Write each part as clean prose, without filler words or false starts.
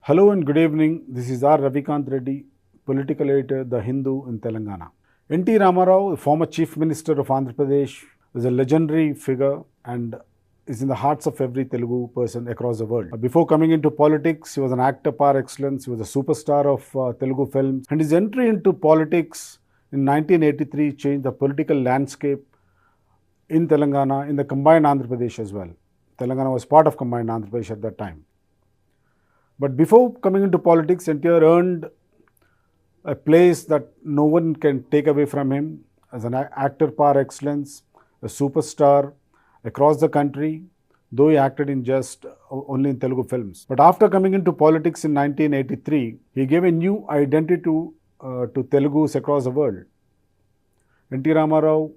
Hello and good evening. This is R. Ravikanth Reddy, political editor, The Hindu in Telangana. NT Rama Rao, former Chief Minister of Andhra Pradesh, is a legendary figure and is in the hearts of every Telugu person across the world. Before coming into politics, he was an actor par excellence. He was a superstar of Telugu films. And his entry into politics in 1983 changed the political landscape in Telangana, in the combined Andhra Pradesh as well. Telangana was part of combined Andhra Pradesh at that time. But before coming into politics, NTR earned a place that no one can take away from him as an actor par excellence, a superstar across the country, though he acted in just only in Telugu films. But after coming into politics in 1983, he gave a new identity to Telugus across the world. NT Rama Rao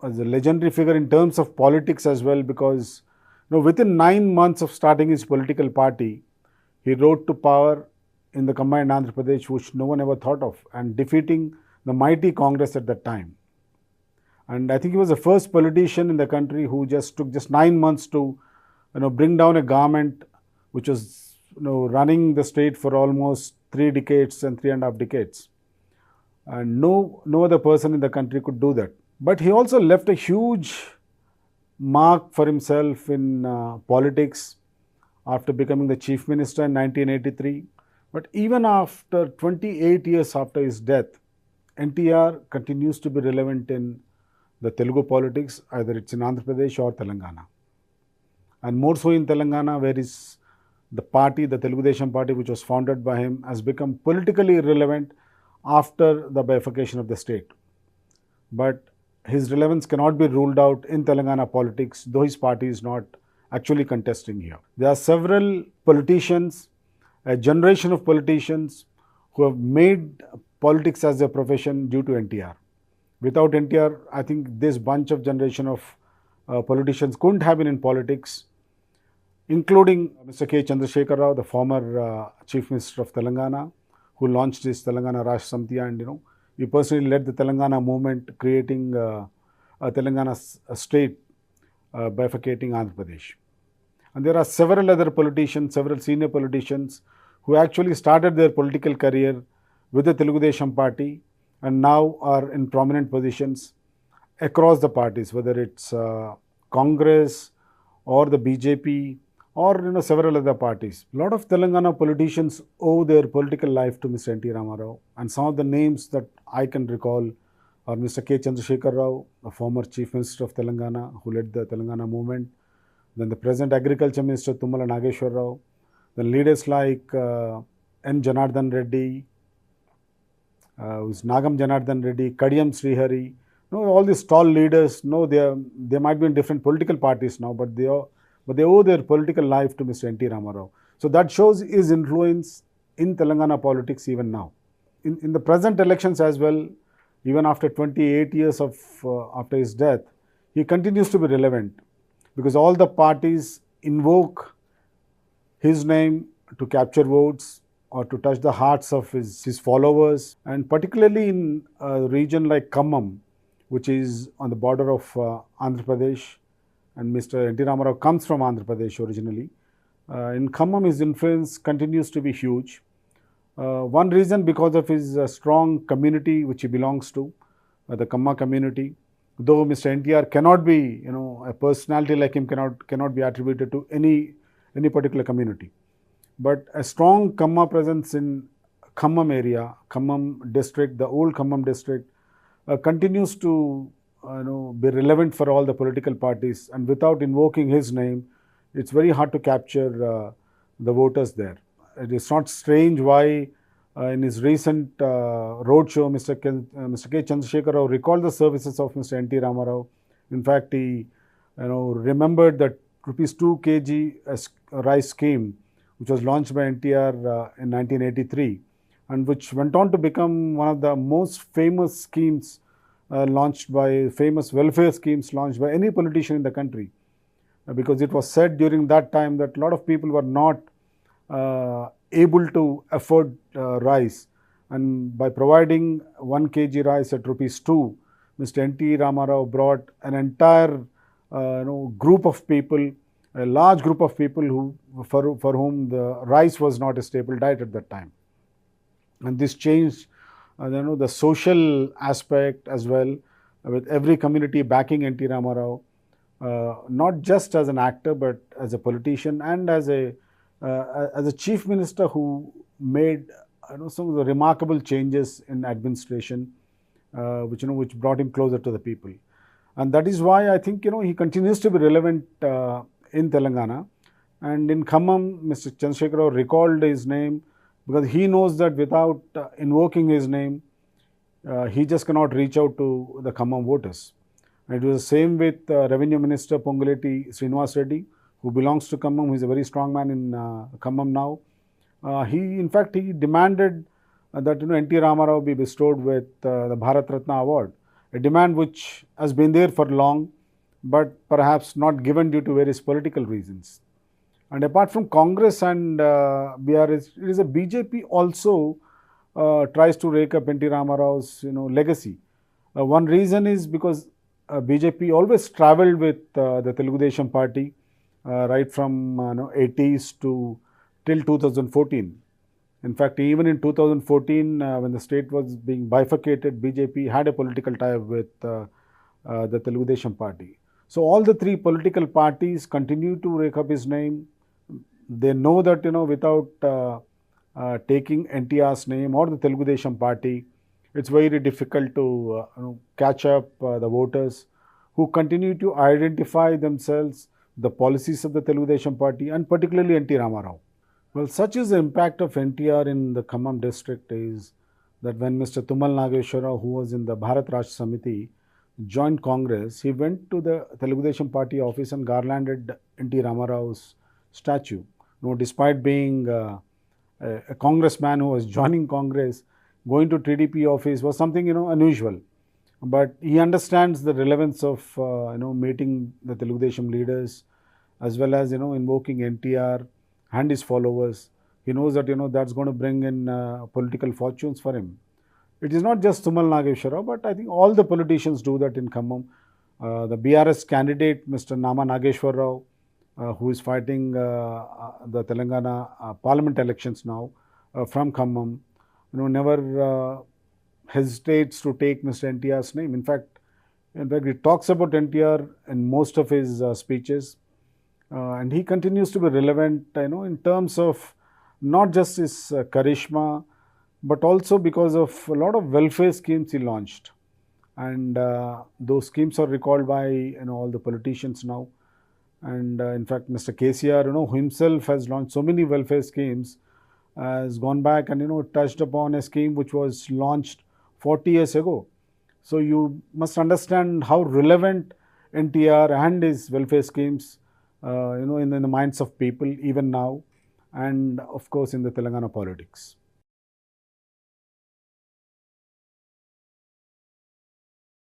was a legendary figure in terms of politics as well, because within 9 months of starting his political party, he rode to power in the combined Andhra Pradesh, which no one ever thought of, and defeating the mighty Congress at that time. And I think he was the first politician in the country who just took 9 months to bring down a government which was running the state for almost 3 decades and 3.5 decades. And no other person in the country could do that. But he also left a huge mark for himself in politics after becoming the chief minister in 1983. But even after 28 years after his death, NTR continues to be relevant in the Telugu politics, either it's in Andhra Pradesh or Telangana. And more so in Telangana, where the party, the Telugu Desam Party, which was founded by him, has become politically relevant after the bifurcation of the state. But his relevance cannot be ruled out in Telangana politics, though his party is not actually contesting here. There are several politicians, a generation of politicians who have made politics as their profession due to NTR. Without NTR, I think this bunch of generation of politicians couldn't have been in politics, including Mr. K. Chandrasekhar Rao, the former Chief Minister of Telangana, who launched this Telangana Rashtra Samiti, and he personally led the Telangana movement, creating a Telangana state, bifurcating Andhra Pradesh. And there are several other politicians, several senior politicians who actually started their political career with the Telugu Desam Party and now are in prominent positions across the parties, whether it's Congress or the BJP or several other parties. A lot of Telangana politicians owe their political life to Mr. NT Rama Rao, and some of the names that I can recall are Mr. K. Chandrasekhar Rao, the former Chief Minister of Telangana, who led the Telangana movement, then the present Agriculture Minister Tummala Nageshwar Rao, then leaders like N. Janardhan Reddy, who's Nagam Janardhan Reddy, Kadiyam Srihari, all these tall leaders, they might be in different political parties now, but they owe their political life to Mr. NT Rama Rao. So that shows his influence in Telangana politics even now. In the present elections as well, even after 28 years after his death, he continues to be relevant, because all the parties invoke his name to capture votes or to touch the hearts of his followers. And particularly in a region like Khammam, which is on the border of Andhra Pradesh, and Mr. NT Rama Rao comes from Andhra Pradesh originally. In Khammam, his influence continues to be huge. One reason because of his strong community which he belongs to, the Khamma community. Though Mr. NTR cannot be, a personality like him cannot be attributed to any particular community. But a strong Khamma presence in Khammam area, Khammam district, the old Khammam district, continues to be relevant for all the political parties. And without invoking his name, it's very hard to capture the voters there. It is not strange why in his recent roadshow, Mr. K. Chandrasekhar Rao recalled the services of Mr. NT Rama Rao. In fact, he remembered that rupees 2 kg rice scheme, which was launched by NTR in 1983, and which went on to become one of the most famous schemes famous welfare schemes launched by any politician in the country. Because it was said during that time that a lot of people were not able to afford rice, and by providing 1 kg rice at rupees 2, Mr. NT Rama Rao brought an entire group of people a large group of people for whom the rice was not a staple diet at that time. And this changed the social aspect as well, with every community backing NT Rama Rao, not just as an actor but as a politician and as a chief minister who made some of the remarkable changes in administration, which brought him closer to the people. And that is why I think he continues to be relevant in Telangana. And in Khammam, Mr. Chandrasekhar Rao recalled his name because he knows that without invoking his name, he just cannot reach out to the Khammam voters. And it was the same with Revenue Minister Ponguleti Srinivas Reddy, who belongs to Khammam, who is a very strong man in Khammam now. In fact, he demanded that NT Rama Rao be bestowed with the Bharat Ratna Award, a demand which has been there for long, but perhaps not given due to various political reasons. And apart from Congress and BRS, it is a BJP also tries to rake up NT Rama Rao's legacy. One reason is because BJP always travelled with the Telugu Desam Party right from 80s to till 2014. In fact, even in 2014, when the state was being bifurcated, BJP had a political tie-up with the Telugu Desam Party. So all the three political parties continue to rake up his name. They know that without taking NTR's name or the Telugu Desam Party, it's very difficult to catch up the voters who continue to identify themselves the policies of the Telugu Desam Party and particularly NT Rama Rao. Well, such is the impact of NTR in the Khammam district is that when Mr. Tumal Nageshwar Rao, who was in the Bharat Rashtra Samiti, joined Congress, he went to the Telugu Desam Party office and garlanded NT Rama Rao's statue. Despite being a congressman who was joining Congress, going to TDP office was something unusual. But he understands the relevance of meeting the Telugu Desam leaders as well as invoking NTR and his followers. He knows that that's going to bring in political fortunes for him. It is not just Tumal Nageshwar Rao, but I think all the politicians do that in Khammam. The BRS candidate, Mr. Nama Nageshwar Rao, who is fighting the Telangana parliament elections now from Khammam, never hesitates to take Mr. NTR's name. In fact, he talks about NTR in most of his speeches. And he continues to be relevant, in terms of not just his charisma, but also because of a lot of welfare schemes he launched. And those schemes are recalled by all the politicians now. And in fact, Mr. KCR, who himself has launched so many welfare schemes, has gone back and touched upon a scheme which was launched 40 years ago. So you must understand how relevant NTR and his welfare schemes in the minds of people even now, and of course in the Telangana politics.